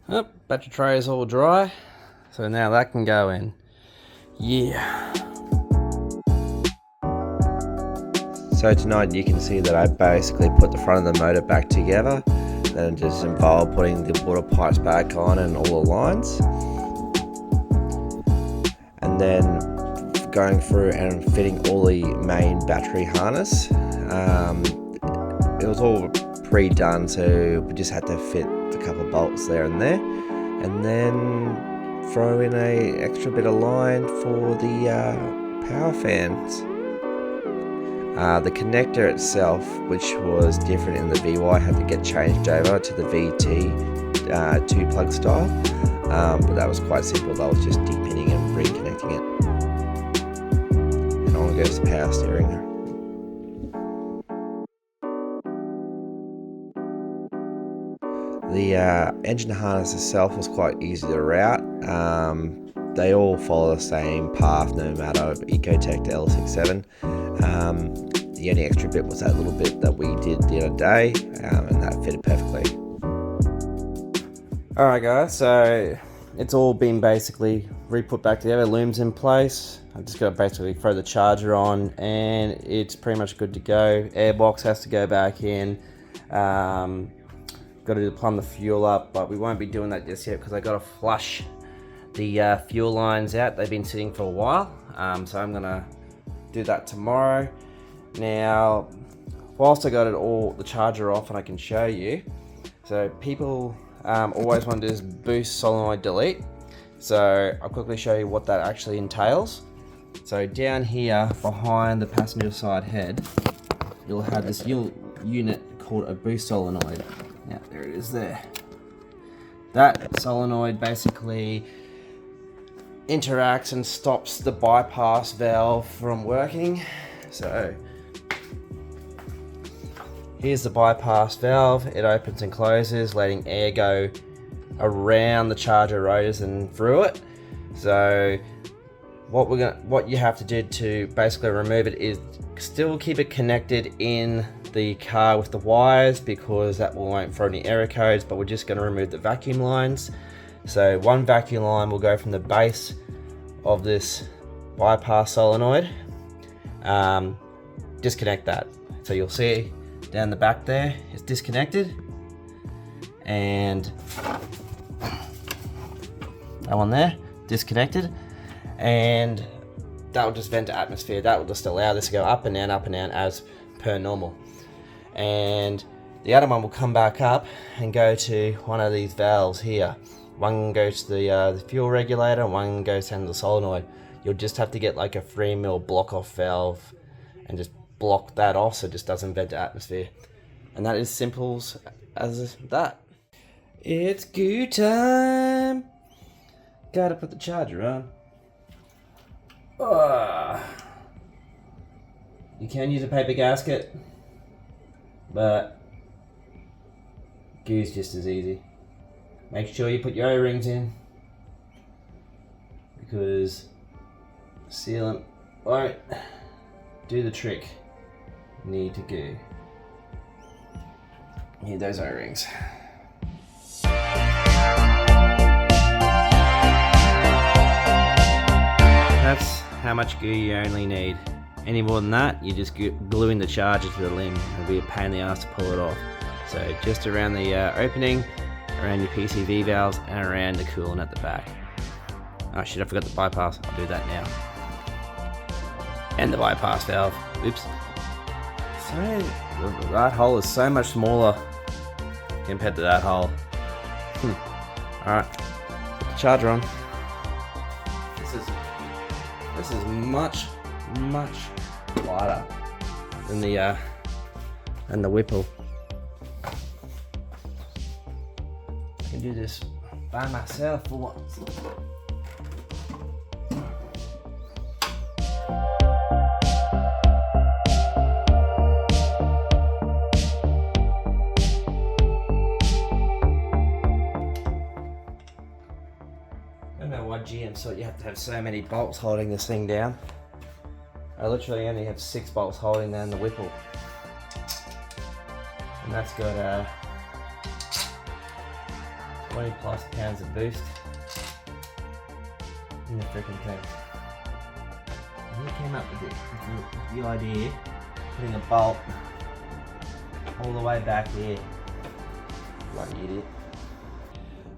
Oh, battery tray is all dry, so now that can go in. Yeah. So tonight you can see that I basically put the front of the motor back together. Then it just involved putting the water pipes back on and all the lines. And then going through and fitting all the main battery harness. It was all pre-done, so we just had to fit a couple of bolts there and there. And then throw in a extra bit of line for the power fans. The connector itself, which was different in the VY, had to get changed over to the VT 2-plug style, but that was quite simple. That was just depinning and reconnecting it. And on goes the power steering. The engine harness itself was quite easy to route. They all follow the same path, no matter Ecotech to L67. The only extra bit was that little bit that we did the other day, and that fitted perfectly. Alright guys, so it's all been basically re-put back together, loom's in place. I've just got to basically throw the charger on and it's pretty much good to go. Airbox has to go back in. Got to plumb the fuel up, but we won't be doing that just yet because I got to flush the fuel lines out. They've been sitting for a while, so I'm gonna do that tomorrow. Now, whilst I got the charger off and I can show you, so people always want to do this boost solenoid delete. So I'll quickly show you what that actually entails. So down here behind the passenger side head, you'll have this unit called a boost solenoid. Yeah, there it is there. That solenoid basically interacts and stops the bypass valve from working. So here's the bypass valve. It opens and closes, letting air go around the charger rotors and through it. So what you have to do to basically remove it is still keep it connected in the car with the wires, because that won't throw any error codes, but we're just going to remove the vacuum lines. So one vacuum line will go from the base of this bypass solenoid. Disconnect that. So you'll see down the back there, it's disconnected, and that one there, disconnected, and that will just vent to atmosphere. That will just allow this to go up and down as per normal. And the other one will come back up and go to one of these valves here. One goes to the fuel regulator, and one goes down to the solenoid. You'll just have to get like a 3mm block off valve and just block that off so it just doesn't vent to atmosphere. And that is simple as that. It's goo time. Gotta put the charger on. You can use a paper gasket, but goo's just as easy. Make sure you put your O-rings in, because sealant won't do the trick. Need to go. Need those O-rings. That's how much glue you only need. Any more than that, you're just gluing the charger to the limb. It'll be a pain in the ass to pull it off. So just around the opening, around your PCV valves, and around the coolant at the back. Oh shit, I forgot the bypass. I'll do that now. And the bypass valve. Oops. So that hole is so much smaller compared to that hole. Alright, put the charger on. This is much lighter than the Whipple. I can do this by myself for once. GM sort, you have to have so many bolts holding this thing down. I literally only have 6 bolts holding down the Whipple. And that's got 20 plus pounds of boost in the freaking thing. And he came up with the idea of putting a bolt all the way back here. Bloody idiot.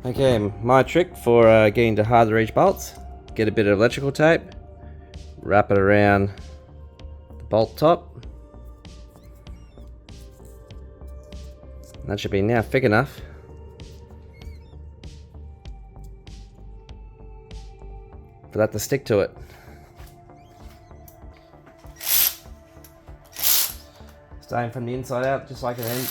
Okay, my trick for getting to hard to reach bolts, get a bit of electrical tape, wrap it around the bolt top. That should be now thick enough for that to stick to it. Starting from the inside out, just like a head.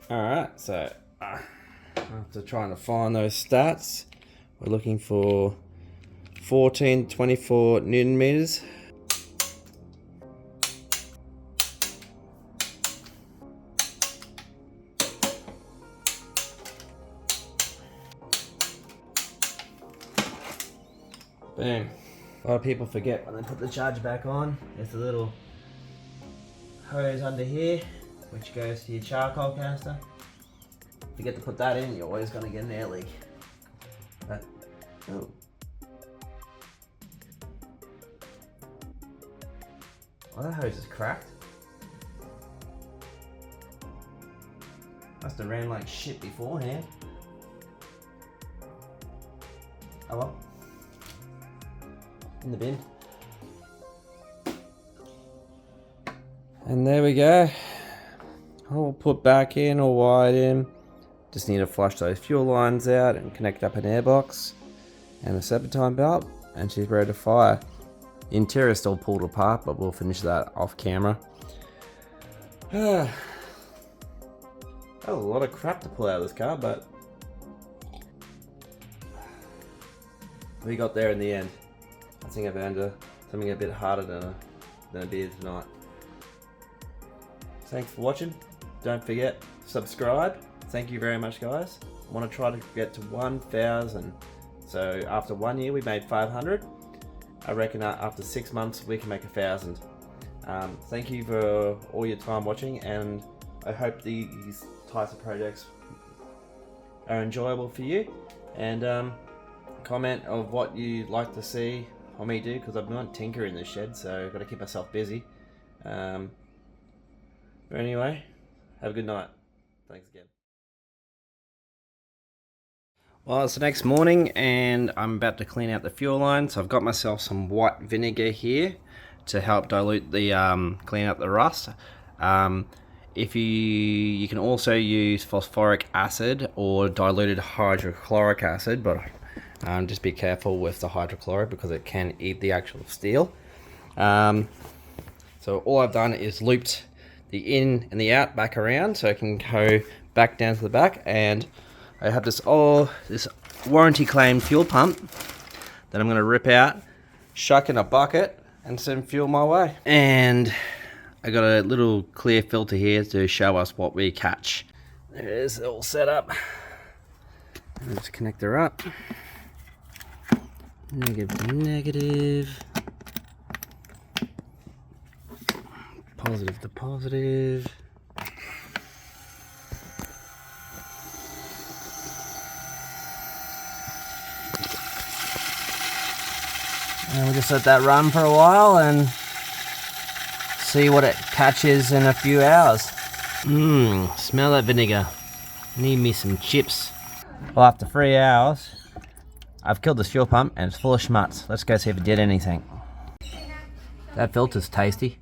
Alright, so after trying to find those stats, we're looking for 14 to 24 Newton meters. Boom. A lot of people forget when they put the charger back on, there's a little hose under here which goes to your charcoal canister. Forget to put that in, you're always going to get an air leak. But, oh. Oh, that hose is cracked. Must have ran like shit beforehand. Oh well. In the bin. And there we go. All put back in, all wired in. Just need to flush those fuel lines out and connect up an airbox and a serpentine belt, and she's ready to fire. The interior is still pulled apart, but we'll finish that off camera. That was a lot of crap to pull out of this car, but we got there in the end. I think I found something a bit harder than a beer tonight. Thanks for watching. Don't forget, subscribe. Thank you very much, guys. I want to try to get to 1,000. So after 1 year, we made 500. I reckon after 6 months, we can make 1,000. Thank you for all your time watching, and I hope these types of projects are enjoyable for you. And comment of what you'd like to see on me do, because I'm not tinker in this shed, so I've got to keep myself busy. But anyway, have a good night. Thanks again. Well, it's the next morning and I'm about to clean out the fuel line. So I've got myself some white vinegar here to help dilute the clean up the rust. If you can also use phosphoric acid or diluted hydrochloric acid, but just be careful with the hydrochloric because it can eat the actual steel. So all I've done is looped the in and the out back around so it can go back down to the back, and I have this warranty claim fuel pump that I'm going to rip out, shuck in a bucket and send fuel my way. And I got a little clear filter here to show us what we catch. There it is, all set up. Let's connect her up. Negative to negative. Positive to positive. And we'll just let that run for a while and see what it catches in a few hours. Smell that vinegar. Need me some chips. Well, after 3 hours, I've killed this fuel pump and it's full of schmutz. Let's go see if it did anything. That filter's tasty.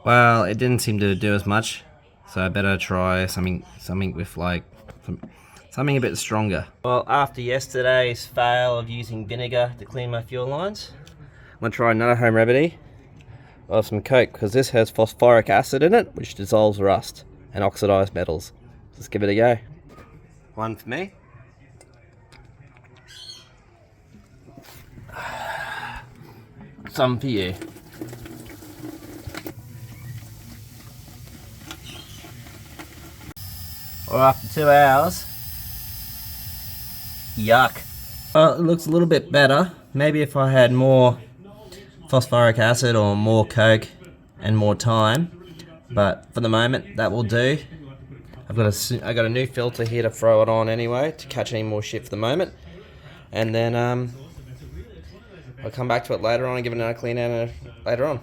Well, it didn't seem to do as much, so I better try something with like something a bit stronger. Well, after yesterday's fail of using vinegar to clean my fuel lines, I'm gonna try another home remedy of some Coke, because this has phosphoric acid in it, which dissolves rust and oxidized metals. Let's give it a go. One for me. Some for you. Or after 2 hours. Yuck. Well, it looks a little bit better. Maybe if I had more phosphoric acid or more Coke and more time. But for the moment, that will do. I got a new filter here to throw it on anyway to catch any more shit for the moment. And then I'll come back to it later on and give it another clean out later on.